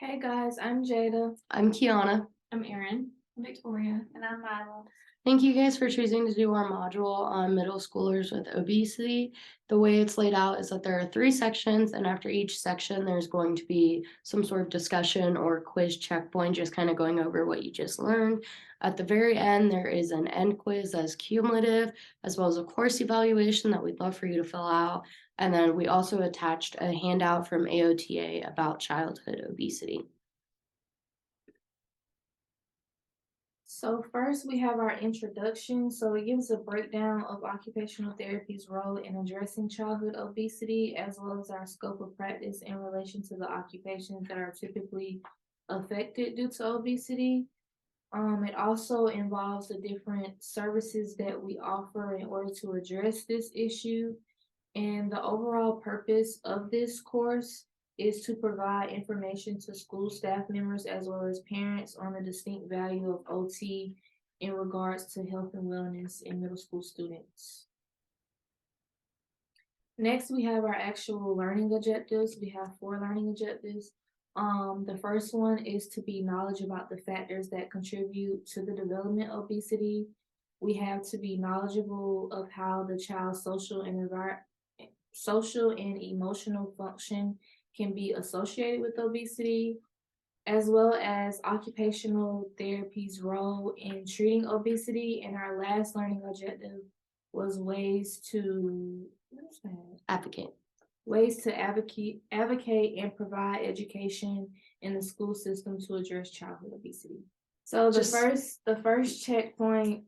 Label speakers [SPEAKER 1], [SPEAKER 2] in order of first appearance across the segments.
[SPEAKER 1] Hey guys, I'm Jada.
[SPEAKER 2] I'm Kiana.
[SPEAKER 1] I'm Erin. I'm Victoria.
[SPEAKER 3] And I'm Milo.
[SPEAKER 2] Thank you guys for choosing to do our module on middle schoolers with obesity. The way it's laid out is that there are 3 sections, and after each section, there's going to be some sort of discussion or quiz checkpoint, just kind of going over what you just learned. At the very end, there is an end quiz that's cumulative, as well as a course evaluation that we'd love for you to fill out. And then we also attached a handout from AOTA about childhood obesity.
[SPEAKER 1] So first we have our introduction. So it gives a breakdown of occupational therapy's role in addressing childhood obesity, as well as our scope of practice in relation to the occupations that are typically affected due to obesity. It also involves the different services that we offer in order to address this issue. And the overall purpose of this course is to provide information to school staff members as well as parents on the distinct value of OT in regards to health and wellness in middle school students. Next, we have our actual learning objectives. We have 4 learning objectives. The first one is to be knowledgeable about the factors that contribute to the development of obesity. We have to be knowledgeable of how the child's social and emotional function can be associated with obesity, as well as occupational therapy's role in treating obesity. And our last learning objective was
[SPEAKER 2] Advocate.
[SPEAKER 1] ways to advocate and provide education in the school system to address childhood obesity. So the first checkpoint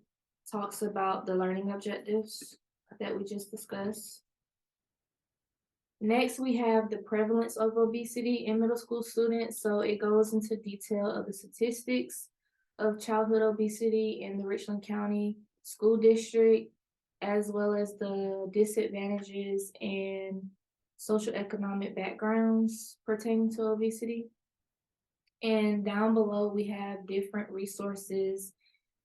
[SPEAKER 1] talks about the learning objectives that we just discussed. Next, we have the prevalence of obesity in middle school students. So it goes into detail of the statistics of childhood obesity in the Richland County School District, as well as the disadvantages and social economic backgrounds pertaining to obesity. And down below, we have different resources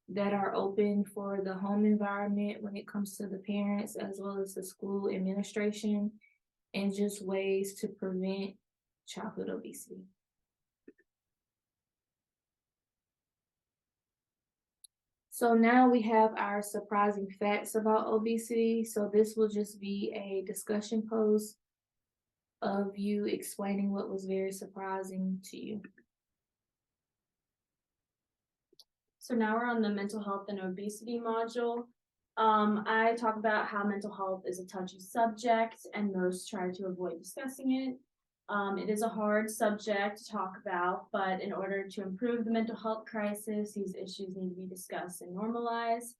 [SPEAKER 1] that are open for the home environment when it comes to the parents as well as the school administration, and just ways to prevent childhood obesity. So now we have our surprising facts about obesity. So this will just be a discussion post of you explaining what was very surprising to you.
[SPEAKER 3] So now we're on the mental health and obesity module. I talk about how mental health is a touchy subject and most try to avoid discussing it. It is a hard subject to talk about, but in order to improve the mental health crisis, these issues need to be discussed and normalized.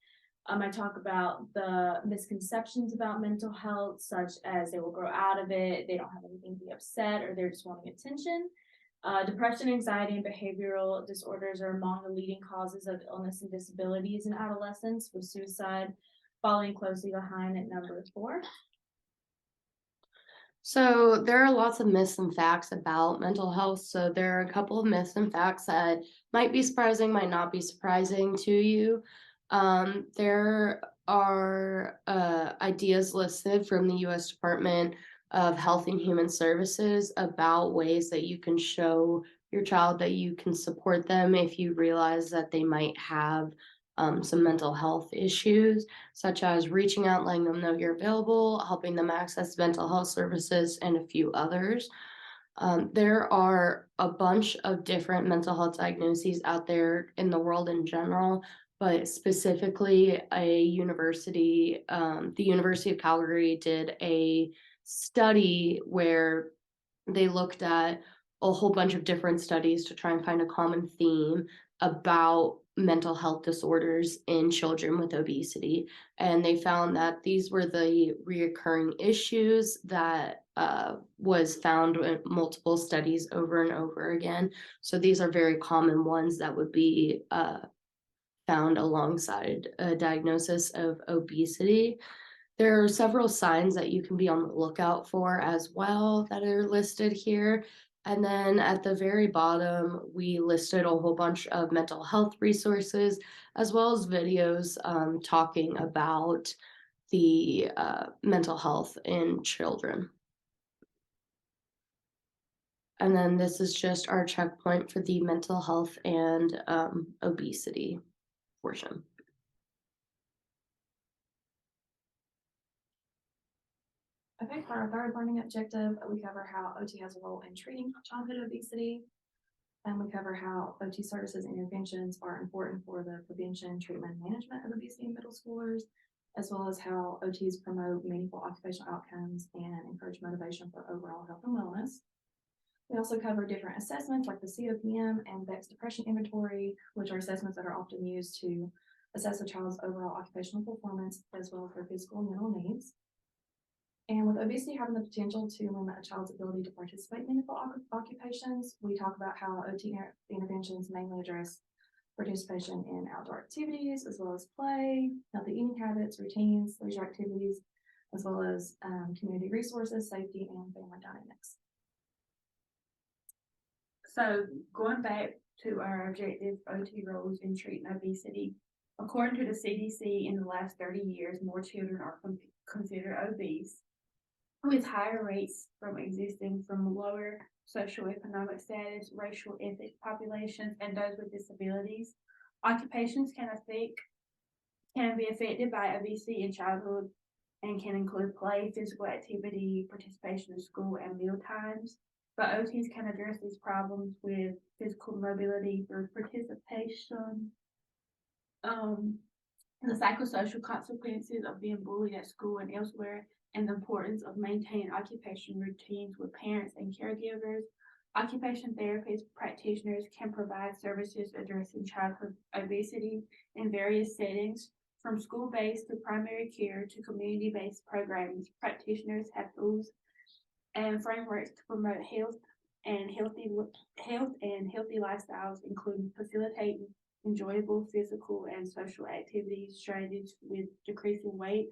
[SPEAKER 3] I talk about the misconceptions about mental health, such as they will grow out of it, they don't have anything to be upset, or they're just wanting attention. Depression, anxiety, and behavioral disorders are among the leading causes of illness and disabilities in adolescents, with suicide following closely behind at number 4.
[SPEAKER 2] So there are lots of myths and facts about mental health. So there are a couple of myths and facts that might be surprising, might not be surprising to you. There are ideas listed from the U.S. Department of Health and Human Services about ways that you can show your child that you can support them if you realize that they might have some mental health issues, such as reaching out, letting them know you're available, helping them access mental health services, and a few others. There are a bunch of different mental health diagnoses out there in the world in general, but specifically the University of Calgary did a study where they looked at a whole bunch of different studies to try and find a common theme about mental health disorders in children with obesity. And they found that these were the reoccurring issues that was found in multiple studies over and over again. So these are very common ones that would be found alongside a diagnosis of obesity. There are several signs that you can be on the lookout for as well that are listed here. And then at the very bottom, we listed a whole bunch of mental health resources as well as videos talking about the mental health in children. And then this is just our checkpoint for the mental health and obesity portion.
[SPEAKER 4] Okay, for our third learning objective, we cover how OT has a role in treating childhood obesity. And we cover how OT services and interventions are important for the prevention, treatment, and management of obesity in middle schoolers, as well as how OTs promote meaningful occupational outcomes and encourage motivation for overall health and wellness. We also cover different assessments like the COPM and VEX depression inventory, which are assessments that are often used to assess a child's overall occupational performance as well as their physical and mental needs. And with obesity having the potential to limit a child's ability to participate in meaningful occupations, we talk about how OT interventions mainly address participation in outdoor activities, as well as play, healthy eating habits, routines, leisure activities, as well as community resources, safety, and family dynamics.
[SPEAKER 5] So going back to our objective OT roles in treating obesity, according to the CDC, in the last 30 years, more children are considered obese, with higher rates from existing from lower socioeconomic status, racial, ethnic populations, and those with disabilities. Occupations can be affected by obesity in childhood and can include play, physical activity, participation in school, and meal times. But OTs can address these problems with physical mobility through participation, the psychosocial consequences of being bullied at school and elsewhere, and the importance of maintaining occupation routines with parents and caregivers. Occupation therapist practitioners can provide services addressing childhood obesity in various settings, from school-based to primary care to community-based programs. Practitioners have tools and frameworks to promote health and healthy lifestyles, including facilitating enjoyable physical and social activities, strategies with decreasing weight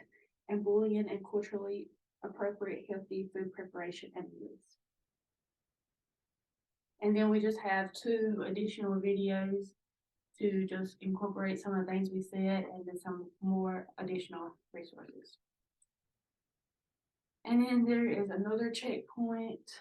[SPEAKER 5] and bullying, and culturally appropriate healthy food preparation and meals. And then we just have 2 additional videos to just incorporate some of the things we said, and then some more additional resources. And then there is another checkpoint.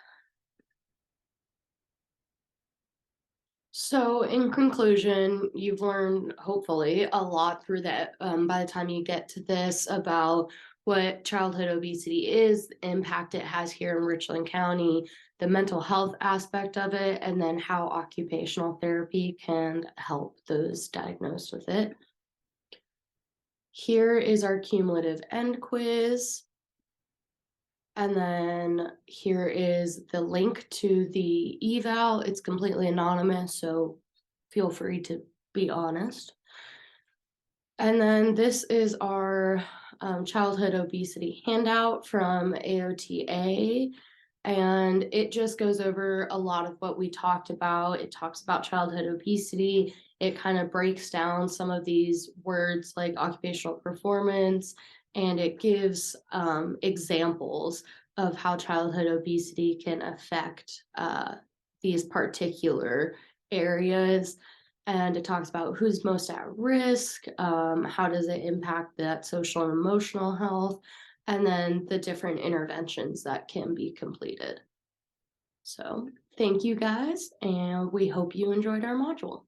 [SPEAKER 2] So in conclusion, you've learned hopefully a lot through that by the time you get to this about what childhood obesity is, the impact it has here in Richland County, the mental health aspect of it, and then how occupational therapy can help those diagnosed with it. Here is our cumulative end quiz. And then here is the link to the eval. It's completely anonymous, so feel free to be honest. And then this is our childhood obesity handout from AOTA. And it just goes over a lot of what we talked about. It talks about childhood obesity. It kind of breaks down some of these words like occupational performance, and it gives examples of how childhood obesity can affect these particular areas. And it talks about who's most at risk, how does it impact that social and emotional health, and then the different interventions that can be completed. So thank you guys, and we hope you enjoyed our module.